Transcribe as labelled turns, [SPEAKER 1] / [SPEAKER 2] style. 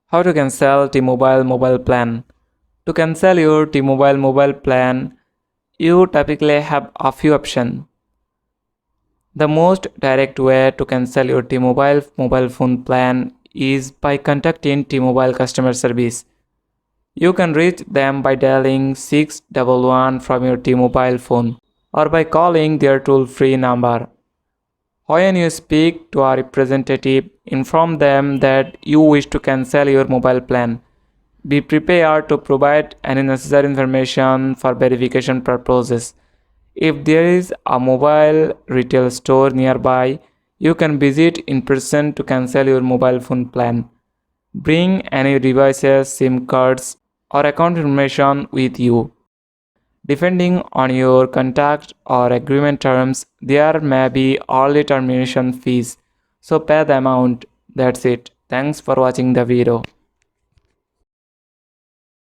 [SPEAKER 1] How to cancel T-Mobile mobile plan? To cancel your T-Mobile mobile plan, you typically have a few options. The most direct way to cancel your T-Mobile mobile phone plan is by contacting T-Mobile customer service. You can reach them by dialing 611 from your T-Mobile phone or by calling their toll-free number. When you speak to a representative, inform them that you wish to cancel your mobile plan. Be prepared to provide any necessary information for verification purposes. If there is a mobile retail store nearby, you can visit in person to cancel your mobile phone plan. Bring any devices, SIM cards, or account information with you. Depending on your contract or agreement terms, there may be early termination fees, so pay the amount. That's it. Thanks for watching the video.